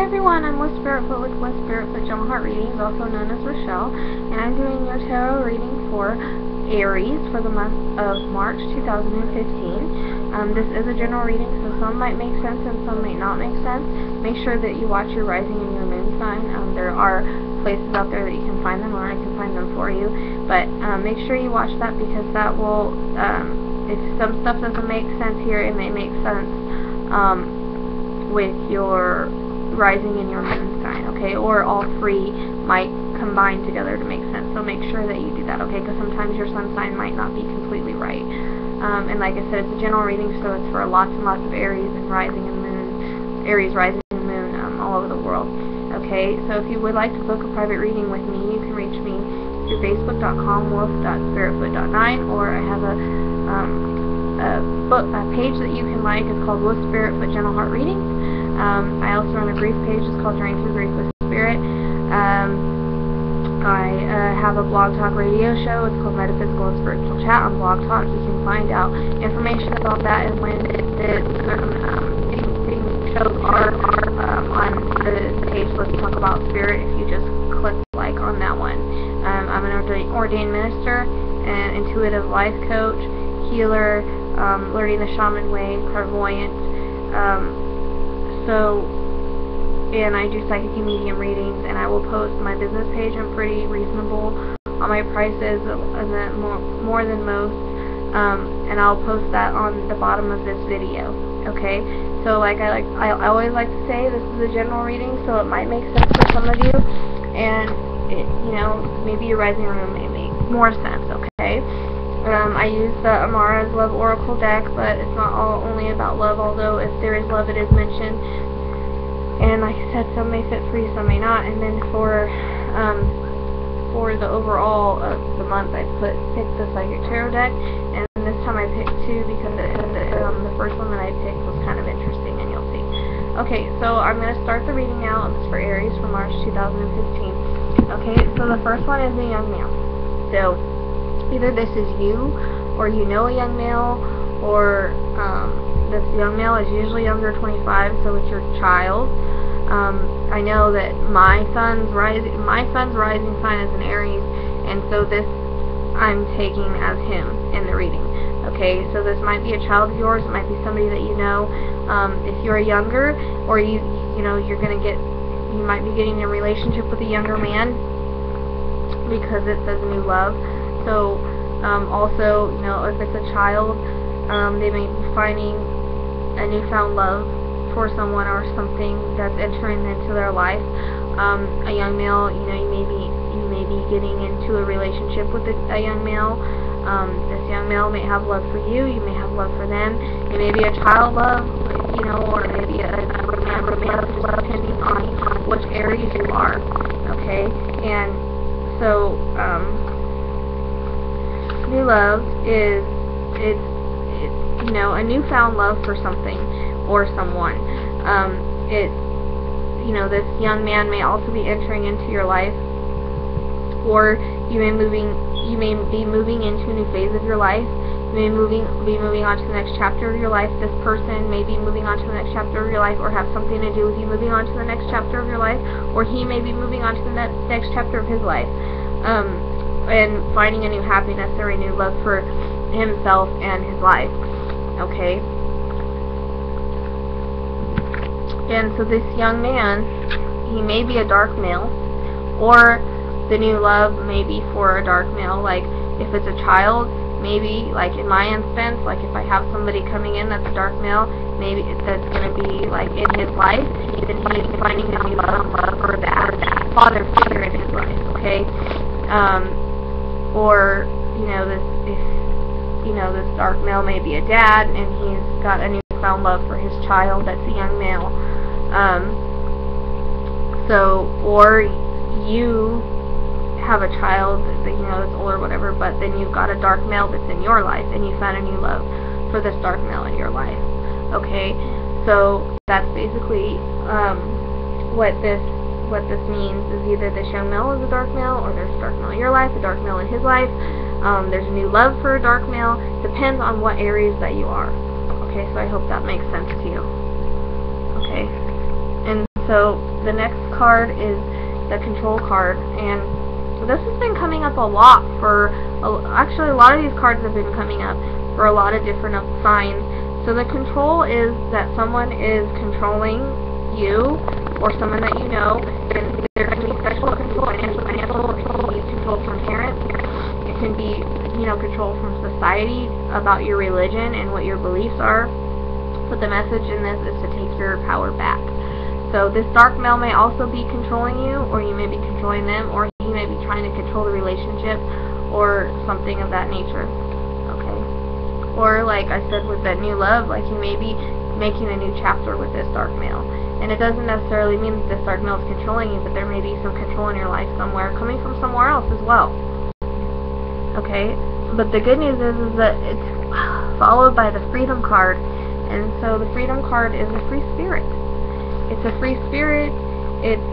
everyone, I'm West Spiritfoot with West Spiritfoot General Heart Readings, also known as Rochelle, and I'm doing your tarot reading for Aries for the month of March 2015. This is a general reading, so some might make sense and some might not make sense. Make sure that you watch your rising and your moon sign. There are places out there that you can find them, or I can find them for you, but make sure you watch that, because that will, if some stuff doesn't make sense here, it may make sense with your rising and your moon sign, okay? Or all three might combine together to make sense. So make sure that you do that, okay? Because sometimes your sun sign might not be completely right. And like I said, it's a general reading, so it's for lots and lots of Aries and rising and moon, Aries rising and moon all over the world. Okay, so if you would like to book a private reading with me, you can reach me through facebook.com, wolf.spiritfoot.9, or I have a page that you can like. It's called Wolf Spiritfoot Gentle Heart Readings. I also run a grief page. It's called Journey Through Grief with Spirit. I have a blog talk radio show. It's called Metaphysical and Spiritual Chat on Blog Talk. You can find out information about that and when certain shows are on the page Let's Talk About Spirit. If you just click like on that one. I'm an ordained minister, an intuitive life coach, healer, learning the shaman way, clairvoyant. And I do psychic and medium readings, and I will post my business page. I'm pretty reasonable on my prices, and then more than most, and I'll post that on the bottom of this video. Okay, so I always like to say, this is a general reading, so it might make sense for some of you, and maybe your rising room may make more sense. Okay. I use the Amara's Love Oracle deck, but it's not only about love, although if there is love, it is mentioned. And like I said, some may fit for you, some may not. And then for the overall of the month, I picked the Psychic Tarot deck, and this time I picked two because the first one that I picked was kind of interesting, and you'll see. Okay, so I'm going to start the reading now. It's for Aries for March 2015. Okay, so the first one is a young man. So either this is you, or you know a young male, or this young male is usually under 25, so it's your child. I know that my son's rising sign is an Aries, and so this I'm taking as him in the reading. Okay, so this might be a child of yours, it might be somebody that you know. If you're younger, or you might be getting in a relationship with a younger man, because it says new love. So also, if it's a child, they may be finding a newfound love for someone or something that's entering into their life. A young male, you may be getting into a relationship with a young male. This young male may have love for you. You may have love for them. It may be a child love, or maybe a romantic love, depending on which Aries you are. Okay, and so new love is a newfound love for something or someone. This young man may also be entering into your life, or you may be moving into a new phase of your life. You may be moving on to the next chapter of your life. This person may be moving on to the next chapter of your life, or have something to do with you moving on to the next chapter of your life, or he may be moving on to the next chapter of his life. And finding a new happiness or a new love for himself and his life. Okay? And so this young man, he may be a dark male, or the new love may be for a dark male. Like, if it's a child, maybe, like in my instance, like if I have somebody coming in that's a dark male, maybe that's going to be like in his life, then he's finding a new love for that father figure in his life. Okay? Or this dark male may be a dad, and he's got a newfound love for his child that's a young male. Or you have a child that's older or whatever, but then you've got a dark male that's in your life, and you found a new love for this dark male in your life. Okay, so that's basically what this means is either this young male is a dark male, or there's a dark male in your life, a dark male in his life. There's a new love for a dark male. Depends on what Aries that you are. Okay, so I hope that makes sense to you. Okay, and So the next card is the Control card, and this has been coming up a lot for, actually a lot of these cards have been coming up for a lot of different signs. So the Control is that someone is controlling you, or someone that you know, and there can be sexual control, financial, it can be control from parents, it can be, control from society about your religion and what your beliefs are. But the message in this is to take your power back. So this dark male may also be controlling you, or you may be controlling them, or he may be trying to control the relationship, or something of that nature. Okay? Or like I said with that new love, like you may be making a new chapter with this dark male. And it doesn't necessarily mean that this dark male is controlling you, but there may be some control in your life somewhere, coming from somewhere else as well. Okay? But the good news is that it's followed by the Freedom card. And so the Freedom card is a free spirit. It's a free spirit. It's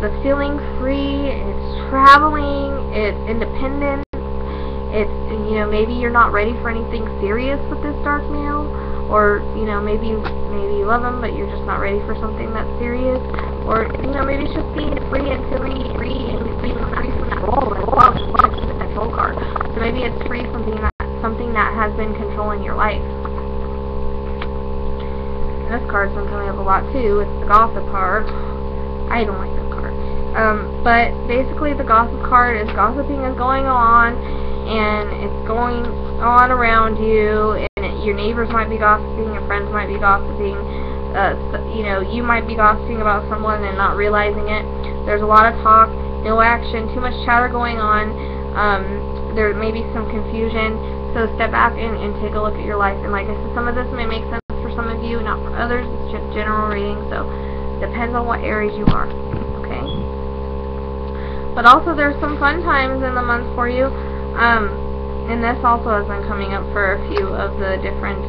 the feeling free. It's traveling. It's independence. It's, maybe you're not ready for anything serious with this dark male, or maybe you love him, but you're just not ready for something that's serious, or maybe it's just being free and feeling free and being free from control. And love is the Control card. So maybe it's free from being something that has been controlling your life. And this card's been coming up a lot too. It's the Gossip card. I don't like this card. But basically the Gossip card is gossiping is going on, and it's going on around you, and your neighbors might be gossiping, your friends might be gossiping, you might be gossiping about someone and not realizing it. There's a lot of talk, no action, too much chatter going on. There may be some confusion, so step back and take a look at your life. And like I said, some of this may make sense for some of you, not for others. It's just general reading, so depends on what Aries you are. Okay? But also there's some fun times in the month for you. And this also has been coming up for a few of the different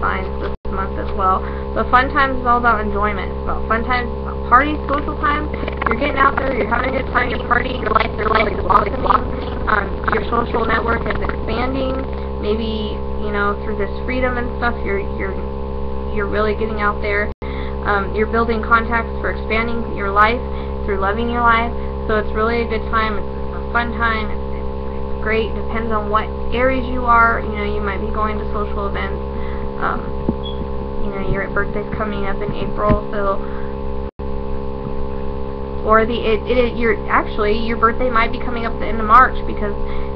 signs this month as well. But fun times is all about enjoyment. It's about fun times, it's about parties, social time. You're getting out there, you're having a good time, you're partying, your life is blossoming. Your social network is expanding. Maybe, through this freedom and stuff, you're really getting out there. You're building contacts for expanding your life through loving your life. So it's really a good time. It's a fun time. It's great. Depends on what Aries you are. You might be going to social events. Your birthday's coming up in April, so or your birthday might be coming up at the end of March, because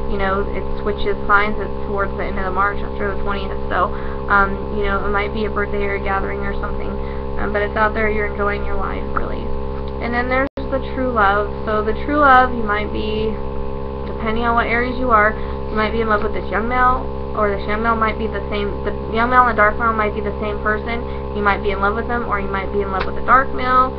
it switches signs. It's towards the end of March after the 20th. So it might be a birthday or a gathering or something. But it's out there. You're enjoying your life, really. And then there's the true love. So the true love, you might be, depending on what Aries you are, you might be in love with this young male, or this young male might be the same, the young male and the dark male might be the same person. You might be in love with them, or you might be in love with the dark male.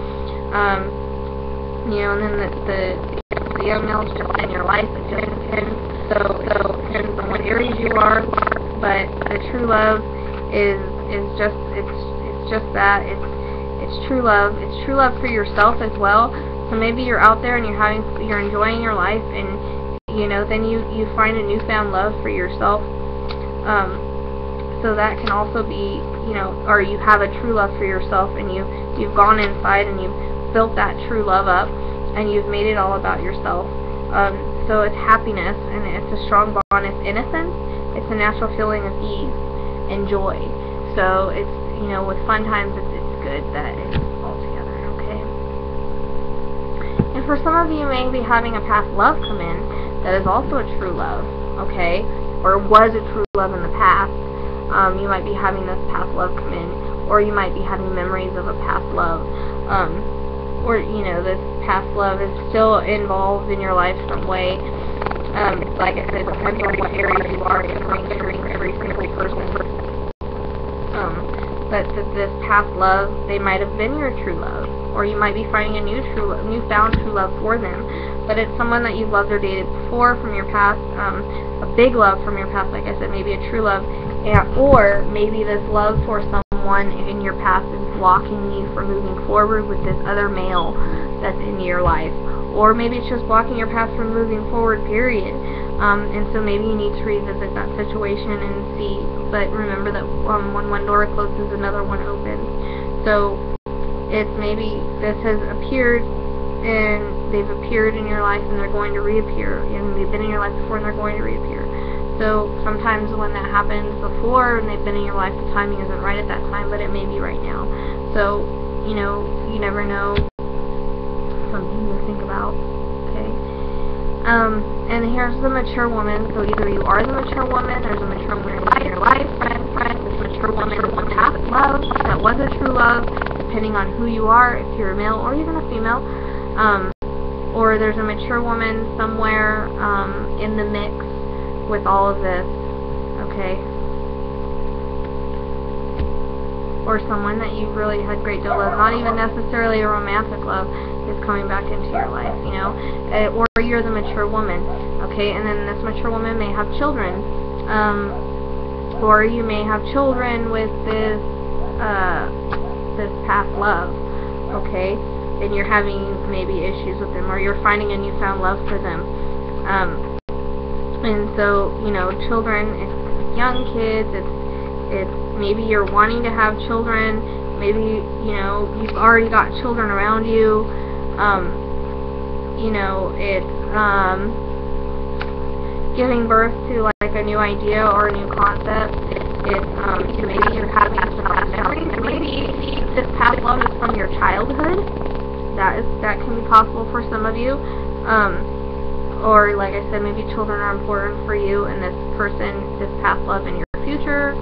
And then the young male is just in your life. It just depends. So it depends on what Aries you are. But the true love is just that. It's true love. It's true love for yourself as well. So maybe you're out there and you're enjoying your life, and then you find a newfound love for yourself. So that can also be, or you have a true love for yourself, and you've gone inside and you've built that true love up, and you've made it all about yourself. So it's happiness, and it's a strong bond. It's innocence. It's a natural feeling of ease and joy. So it's, with fun times, it's good that it's all together. Okay. And for some of you, may be having a past love come in that is also a true love. Okay, or was a true love in the past. You might be having this past love come in, or you might be having memories of a past love. Or this past love is still involved in your life some way. Like I said, depending on what area you are, it's entering every single person. But this past love, they might have been your true love, or you might be finding a newfound true love for them. But it's someone that you've loved or dated before from your past, a big love from your past, like I said, maybe a true love, or maybe this love for someone in your past is blocking you from moving forward with this other male that's in your life. Or maybe it's just blocking your past from moving forward, period. And so maybe you need to revisit that situation and see, but remember that when one door closes, another one opens. So it's maybe this has appeared, and they've appeared in your life, and they're going to reappear, and they've been in your life before, and they're going to reappear. So sometimes when that happens before, and they've been in your life, the timing isn't right at that time, but it may be right now. So, you know, you never know. Something to think about. Okay. And here's the mature woman. So either you are the mature woman, there's a mature woman in your life, this mature woman has love, that was a true love, depending on who you are, if you're a male or even a female. Or there's a mature woman somewhere in the mix with all of this. Okay. Or someone that you really had great deal of, not even necessarily a romantic love, is coming back into your life, you know, or you're the mature woman, okay, and then this mature woman may have children, or you may have children with this past love, okay, and you're having maybe issues with them, or you're finding a newfound love for them, and so, you know, children, it's young kids, it's maybe you're wanting to have children, maybe, you know, you've already got children around you, you know, it's giving birth to like a new idea or a new concept. It's maybe you're having some past memories, maybe this past love is from your childhood. That can be possible for some of you. Or like I said, maybe children are important for you, and this person, this past love in your future.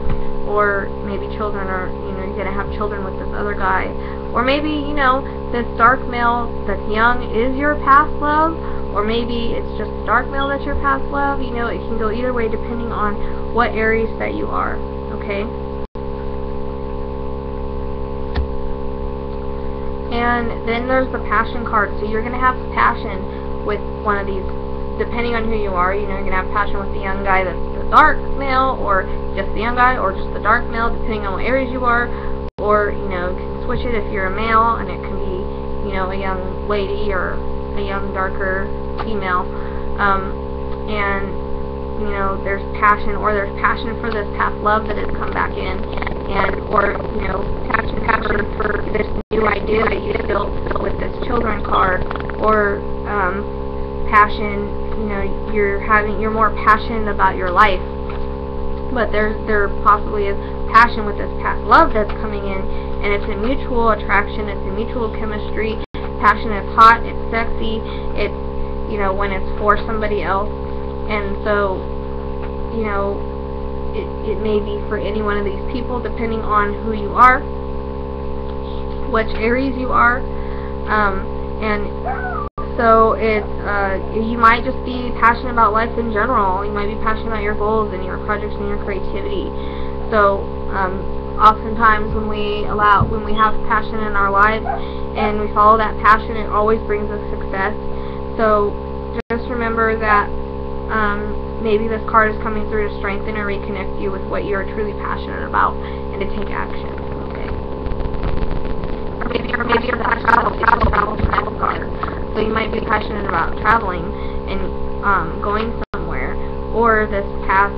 Or maybe children are, you know, you're going to have children with this other guy. Or maybe, you know, this dark male that's young is your past love. Or maybe it's just the dark male that's your past love. You know, it can go either way depending on what Aries that you are. Okay? And then there's the passion card. So you're going to have passion with one of these, depending on who you are. You know, you're going to have passion with the young guy that's the dark male, or just the young guy, or just the dark male, depending on what Aries you are. Or, you know, you can switch it if you're a male, and it can be, you know, a young lady or a young darker female. And, you know, there's passion, or there's passion for this past love that has come back in, and, or, you know, passion for this new idea that you built with this children card, or passion, you know, you're more passionate about your life, but there possibly is passion with this past love that's coming in, and it's a mutual attraction, it's a mutual chemistry. Passion is hot, it's sexy, it's, you know, when it's for somebody else, and so, you know, it may be for any one of these people, depending on who you are, which Aries you are, and so it's, you might just be passionate about life in general. You might be passionate about your goals and your projects and your creativity. So, oftentimes when we have passion in our lives and we follow that passion, it always brings us success. So, just remember that, maybe this card is coming through to strengthen or reconnect you with what you're truly passionate about and to take action. Okay. Or maybe you're passionate about travel card. So you might be passionate about traveling and going somewhere, or this past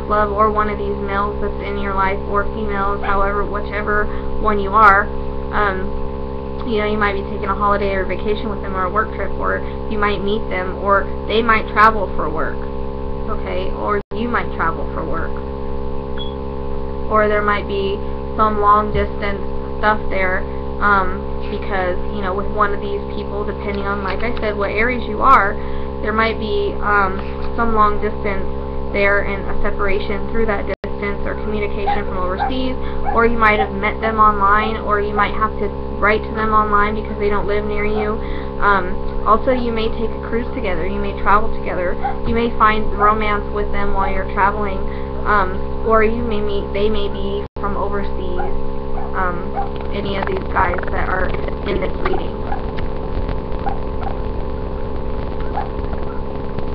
love, or one of these males that's in your life, or females, however, whichever one you are. You know, you might be taking a holiday or vacation with them, or a work trip, or you might meet them, or they might travel for work. Okay, or you might travel for work, or there might be some long distance stuff there. Because, you know, with one of these people, depending on, like I said, what Aries you are, there might be some long distance there and a separation through that distance, or communication from overseas, or you might have met them online, or you might have to write to them online because they don't live near you. Also, you may take a cruise together, you may travel together, you may find romance with them while you're traveling, or they may be from overseas. Any of these guys that are in this reading.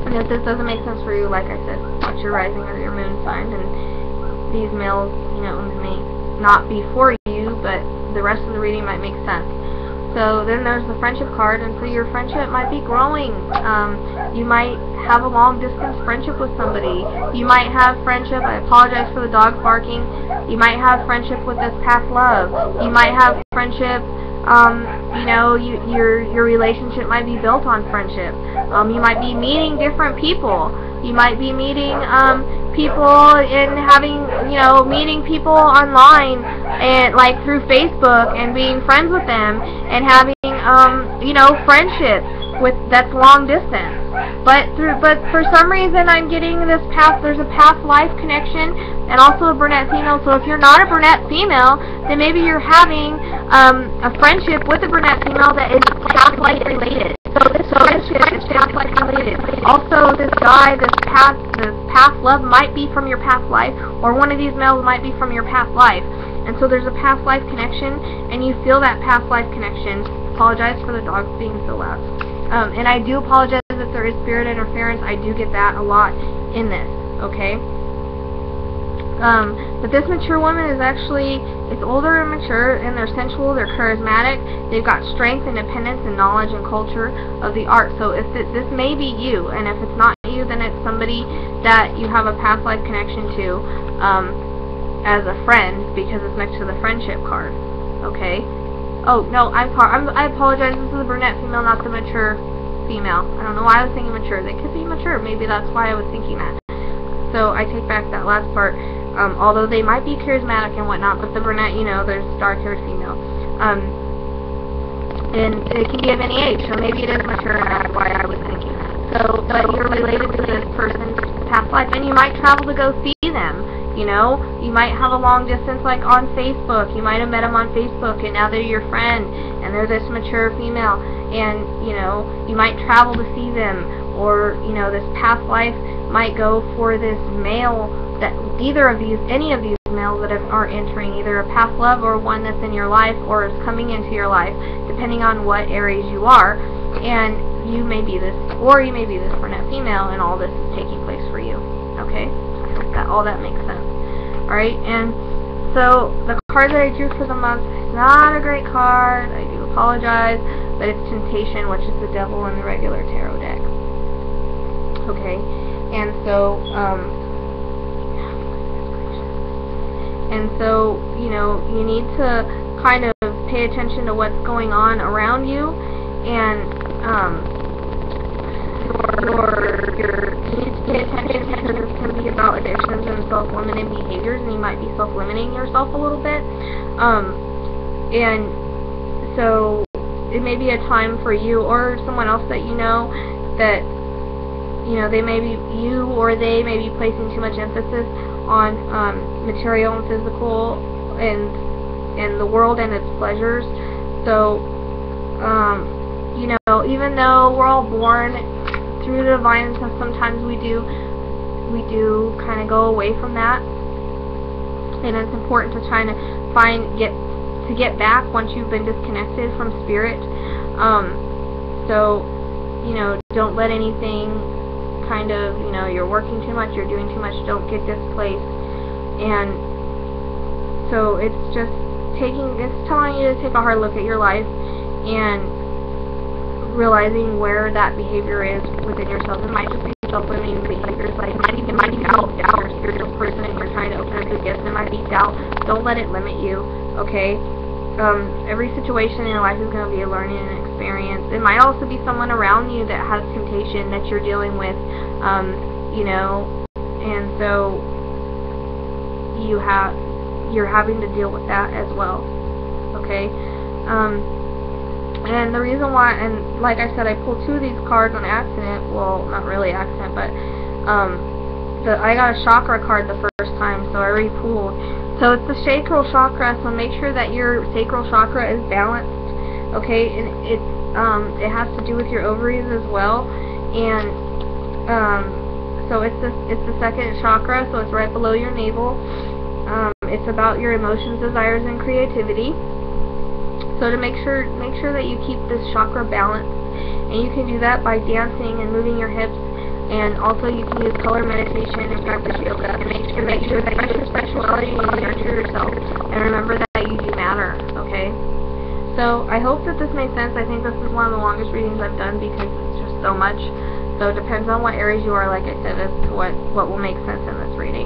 And if this doesn't make sense for you, like I said, watch your rising or your moon sign, and these males, you know, may not be for you, but the rest of the reading might make sense. So then there's the friendship card, and so your friendship might be growing. You might have a long distance friendship with somebody. You might have friendship, I apologize for the dog barking, you might have friendship with this past love. You might have friendship, your relationship might be built on friendship. You might be meeting different people. You might be meeting people and having, meeting people online and like through Facebook and being friends with them and having, friendship with that's long distance. But for some reason I'm getting there's a past life connection and also a brunette female. So if you're not a brunette female, then maybe you're having a friendship with a brunette female that is past life related. So this friendship is past life related. Also, this guy, this past love might be from your past life, or one of these males might be from your past life. And so there's a past life connection, and you feel that past life connection. Apologize for the dogs being so loud. And I do apologize if there is spirit interference. I do get that a lot in this, okay? But this mature woman is actually, it's older and mature, and they're sensual, they're charismatic, they've got strength, independence, and knowledge and culture of the art. So if this may be you, and if it's not you, then it's somebody that you have a past life connection to as a friend, because it's next to the friendship card, okay? Oh, no, I apologize, this is the brunette female, not the mature female. I don't know why I was thinking mature. They could be mature, maybe that's why I was thinking that. So I take back that last part. Although they might be charismatic and whatnot, but the brunette, there's dark-haired female. And it can be of any age, so maybe it is mature, and that's why I was thinking that. So, but you're related to this person's past life, and you might travel to go see them. You might have a long distance, like on Facebook. You might have met them on Facebook, and now they're your friend, and they're this mature female, and you might travel to see them, or this past life might go for this male that any of these males that are entering either a past love or one that's in your life or is coming into your life, depending on what Aries you are, and you may be this, or you may be this brunette female, and all this is taking place for you. Okay, I hope that all that makes sense. All right, and so the card that I drew for the month is not a great card. I do apologize, but it's Temptation, which is the devil in the regular tarot deck. Okay, and so you need to kind of pay attention to what's going on around you, and you need to pay attention because it's going to be about addictions and self-limiting behaviors, and you might be self-limiting yourself a little bit. And so it may be a time for you or someone else that that they may be they may be placing too much emphasis on material and physical and the world and its pleasures. So even though we're all born through the divine, so sometimes we do kind of go away from that, and it's important to try to get back once you've been disconnected from spirit. So don't let anything kind of, you're working too much, you're doing too much, don't get displaced. And so it's telling you to take a hard look at your life and realizing where that behavior is within yourself. It might just be self-limiting behaviors, like it might be doubt. You're a spiritual person and you're trying to open up your gifts. It might be doubt. Don't let it limit you, okay? Every situation in your life is going to be a learning and experience. It might also be someone around you that has temptation that you're dealing with, and so you're having to deal with that as well, okay? And the reason why, and like I said, I pulled two of these cards on accident. Well, not really accident, but I got a chakra card the first time, so I already pulled. So it's the sacral chakra, so make sure that your sacral chakra is balanced, okay? And it has to do with your ovaries as well, and so it's the second chakra, so it's right below your navel. It's about your emotions, desires, and creativity. So to make sure that you keep this chakra balanced, and you can do that by dancing and moving your hips. And also you can use color meditation and practice yoga and make sure that you nurture your sexuality and you nurture yourself. And remember that you do matter, okay? So I hope that this made sense. I think this is one of the longest readings I've done because it's just so much. So it depends on what Aries you are, like I said, as to what will make sense in this reading.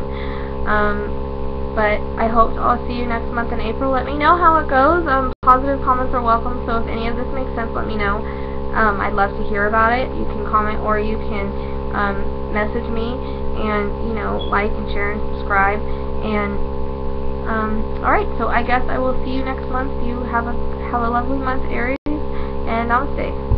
But I hope I'll see you next month in April. Let me know how it goes. Positive comments are welcome, so if any of this makes sense, let me know. I'd love to hear about it. You can comment or you can message me and, you know, like and share and subscribe. And alright, so I guess I will see you next month. You have a lovely month, Aries, and namaste.